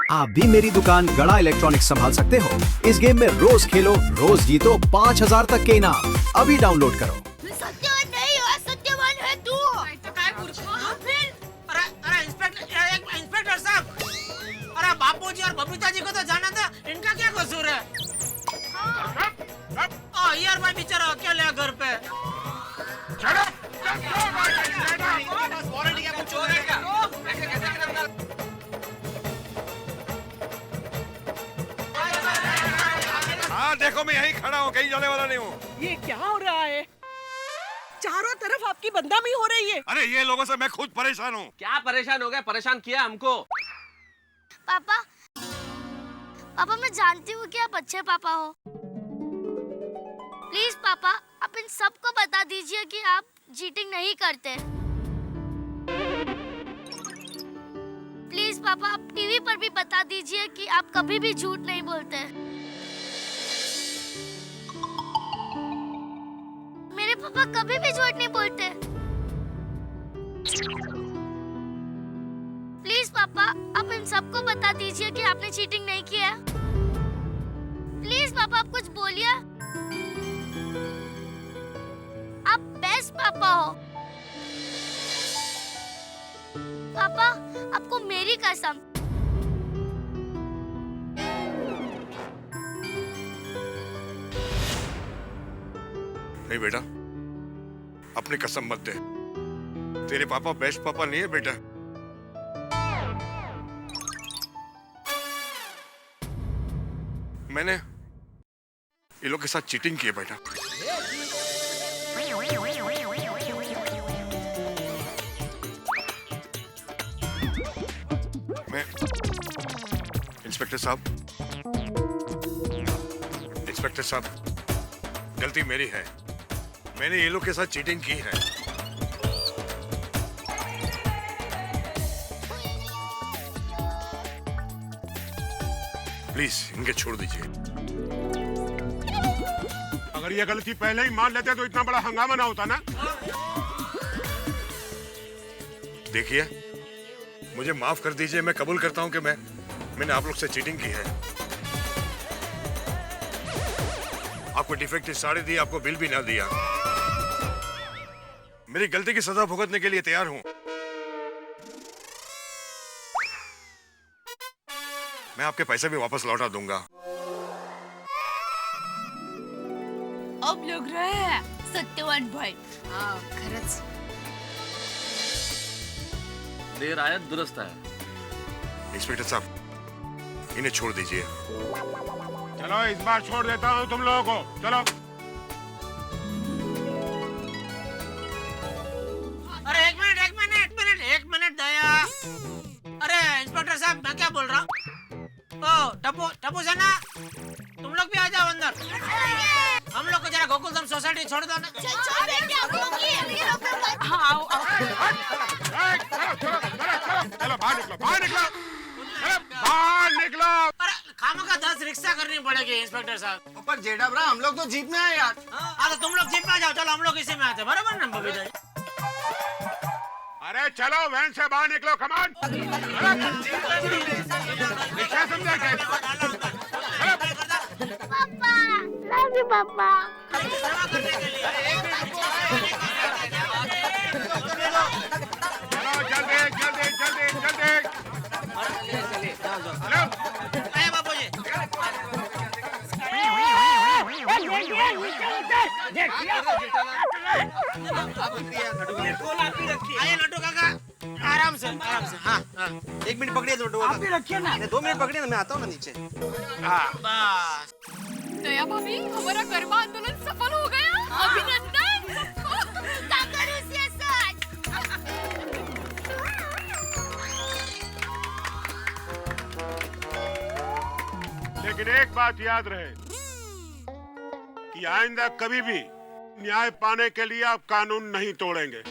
आप भी मेरी दुकान गड़ा इलेक्ट्रॉनिक्स संभाल सकते हो। इस गेम में रोज खेलो, रोज जीतो 5000 तक के इनाम। अभी डाउनलोड करो। सत्यवान नहीं हो, सत्यवान है तू। तो काय पूछो फिर? अरे इंस्पेक्टर साहब, अरे बापूजी और बबीता जी को तो जाना था, इनका क्या कसूर है? यार भाई बेचारा अकेले है घर पे। हाँ देखो, मैं यहीं खड़ा हूँ, कहीं जाने वाला नहीं हूँ। ये क्या हो रहा है? चारों तरफ आपकी बदनामी हो रही है। अरे ये लोगों से मैं खुद परेशान हूँ। क्या परेशान हो गए? परेशान किया हमको। पापा, पापा मैं जानती हूँ कि आप अच्छे पापा हो। प्लीज पापा, आप इन सबको बता दीजिए कि आप चीटिंग नहीं करते। प्लीज पापा, आप टीवी पर भी बता दीजिए कि आप कभी भी झूठ नहीं बोलते। मेरे पापा कभी भी झूठ नहीं बोलते। प्लीज पापा, आप इन सबको बता दीजिए कि आपने चीटिंग नहीं किया। प्लीज पापा, आप कुछ बोलिए। आप बेस्ट पापा हो। पापा, आपको मेरी कसम। नहीं बेटा, अपनी कसम मत दे। तेरे पापा बेस्ट पापा नहीं है बेटा। मैंने ये लोग के साथ चीटिंग की है बेटा। मैं इंस्पेक्टर साहब, गलती मेरी है। मैंने ये लोग के साथ चीटिंग की है। प्लीज इनके छोड़ दीजिए। अगर ये गलती पहले ही मान लेते तो इतना बड़ा हंगामा ना होता ना। देखिए, मुझे माफ कर दीजिए। मैं कबूल करता हूं कि मैंने आप लोग से चीटिंग की है। आपको डिफेक्टिव साड़ी दी, आपको बिल भी ना दिया। मेरी गलती की सजा भुगतने के लिए तैयार हूं। मैं आपके पैसे भी वापस लौटा दूंगा। अब लग रहा है सत्यवान भाई। खरंच देर आया दुरुस्त है। इंस्पेक्टर साहब, इन्हें छोड़ दीजिए। चलो इस बार छोड़ देता हूँ तुम लोगों को। चलो। अरे एक मिनट दया। अरे इंस्पेक्टर साहब, मैं क्या बोल रहा हूँ? ओ टप्पू सेना, तुम लोग भी आ जाओ अंदर। हम लोग को जरा गोकुलधाम सोसाइटी छोड़ दो ना। चलो बाहर निकलो। अरे खामखा 10 रिक्शा करनी पड़ेगी इंस्पेक्टर साहब। पर जेठा ब्रा, हम लोग तो जीप में आए यार। हाँ तो तुम लोग जीप में आ जाओ। चलो हम लोग इसी में आते, बराबर ना बबीता जी? अरे चलो वैन से बाहर निकलो, कमान। रिक्शा समझा क्या? पापा, लव यू पापा। सेवा करने के लिए। चलो जल्दी। आए बाबू जी। आइए नटू काका, आराम से। हाँ। 1 मिनट पकड़िए नोटू। आप भी रखिए ना। 2 मिनट पकड़िए ना, मैं आता हूँ ना नीचे। बस। दया भाभी, हमारा गरबा आंदोलन सफल हो गया। अभिनंदन। लेकिन एक बात याद रहे कि आइंदा कभी भी न्याय पाने के लिए आप कानून नहीं तोड़ेंगे।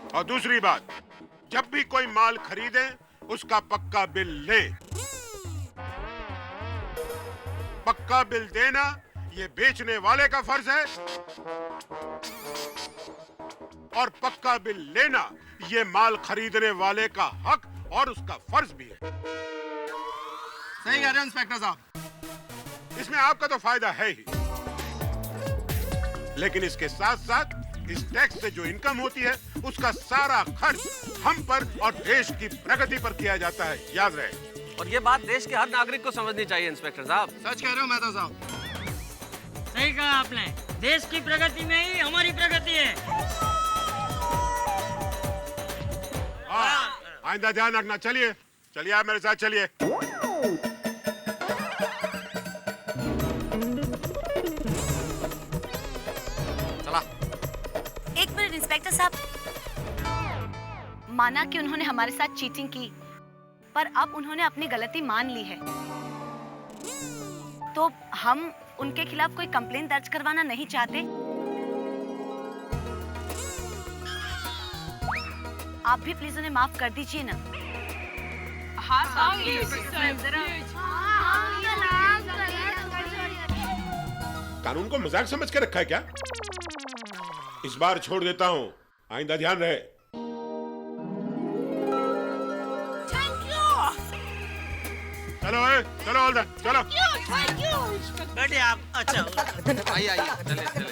और दूसरी बात, जब भी कोई माल खरीदे उसका पक्का बिल लें। पक्का बिल देना ये बेचने वाले का फर्ज है और पक्का बिल लेना ये माल खरीदने वाले का हक और उसका फर्ज भी है। सही कह रहे हो इंस्पेक्टर साहब। इसमें आपका तो फायदा है ही, लेकिन इसके साथ साथ इस टैक्स से जो इनकम होती है उसका सारा खर्च हम पर और देश की प्रगति पर किया जाता है, याद रहे। और ये बात देश के हर नागरिक को समझनी चाहिए इंस्पेक्टर साहब। सच कह रहे हो मेहता साहब। सही कहा आपने, देश की प्रगति में ही हमारी प्रगति है। आइंदा ध्यान रखना। चलिए चलिए, आप मेरे साथ चलिए। चला। एक मिनट इंस्पेक्टर साहब, माना कि उन्होंने हमारे साथ चीटिंग की, पर अब उन्होंने अपनी गलती मान ली है, तो हम उनके खिलाफ कोई कंप्लेन दर्ज करवाना नहीं चाहते। आप भी प्लीज उन्हें माफ कर दीजिए ना। हाँ कानून को मजाक समझ के रखा है क्या? इस बार छोड़ देता हूँ, आइंदा ध्यान रहे। चलो चलो ऑल डन, चलो। बैठे आप। अच्छा आइए आइए, चले चले।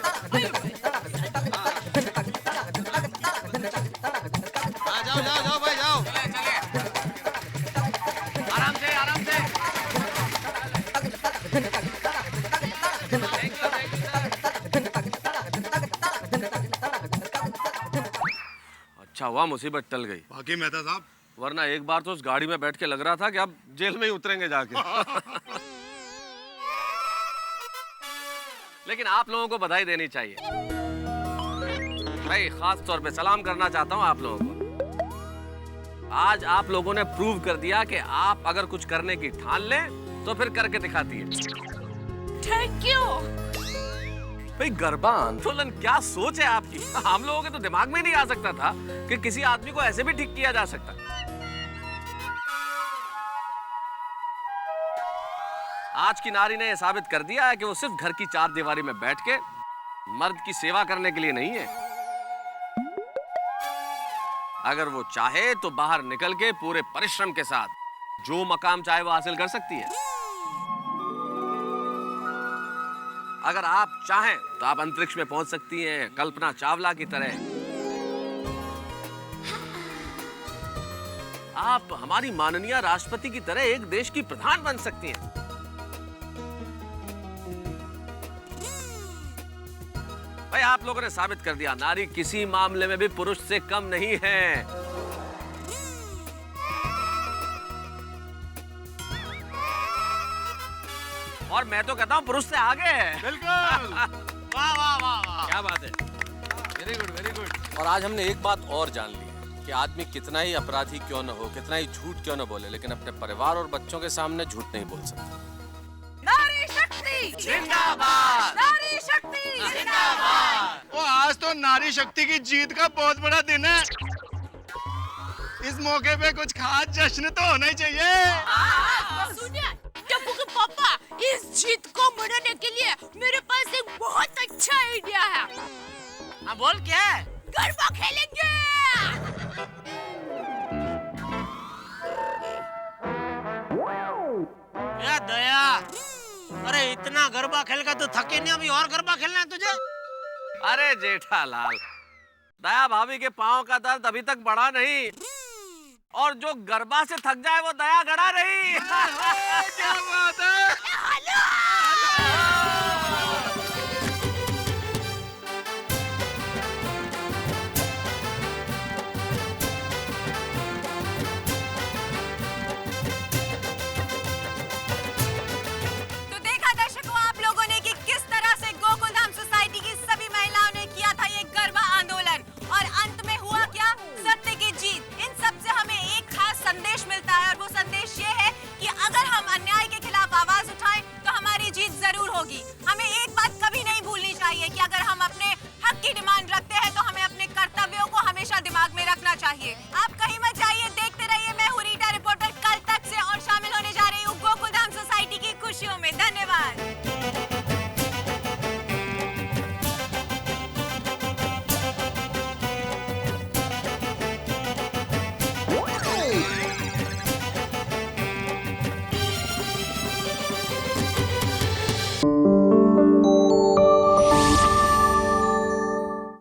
जाओ जाओ जाओ भाई जाओ। आराम से आराम से। अच्छा हुआ मुसीबत टल गई, बाकी मेहता साहब, वरना एक बार तो उस गाड़ी में बैठ के लग रहा था कि अब जेल में ही उतरेंगे जाके। लेकिन आप लोगों को बधाई देनी चाहिए भाई, खास तौर पे सलाम करना चाहता हूं आप लोगों को। आज आप लोगों ने प्रूव कर दिया कि आप अगर कुछ करने की ठान लें तो फिर करके दिखाती है। Thank you. भाई गरबा आंदोलन क्या सोच है आपकी? हम लोगों के तो दिमाग में नहीं आ सकता था कि किसी आदमी को ऐसे भी ठीक किया जा सकता। आज की नारी ने यह साबित कर दिया है कि वो सिर्फ घर की चार दीवारी में बैठ के मर्द की सेवा करने के लिए नहीं है। अगर वो चाहे तो बाहर निकल के पूरे परिश्रम के साथ जो मकाम चाहे वो हासिल कर सकती है। अगर आप चाहें तो आप अंतरिक्ष में पहुंच सकती हैं, कल्पना चावला की तरह। आप हमारी माननीय राष्ट्रपति की तरह एक देश की प्रधान बन सकती हैं। भाई आप लोगों ने साबित कर दिया, नारी किसी मामले में भी पुरुष से कम नहीं है। और मैं तो कहता हूं पुरुष से आगे है। बिल्कुल। वाह वाह वाह वाह, क्या बात है, वेरी गुड वेरी गुड। और आज हमने एक बात और जान ली है कि आदमी कितना ही अपराधी क्यों न हो, कितना ही झूठ क्यों न बोले, लेकिन अपने परिवार और बच्चों के सामने झूठ नहीं बोल सकता। नारी शक्ति जिंदाबाद, नारी शक्ति जिंदाबाद। वो आज तो नारी शक्ति की जीत का बहुत बड़ा दिन है। इस मौके पे कुछ खास जश्न तो होना ही चाहिए। सुनिए टप्पू के पापा, इस जीत को मनाने के लिए मेरे पास एक बहुत अच्छा आइडिया है। हाँ बोल, क्या है? गरबा खेलेंगे। या दया, अरे इतना गरबा खेल का तो थके नहीं, अभी और गरबा खेलना है तुझे? अरे जेठालाल, दया भाभी के पाँव का दर्द अभी तक बढ़ा नहीं, और जो गरबा से थक जाए वो दया गड़ा रही। क्या बात है। हेलो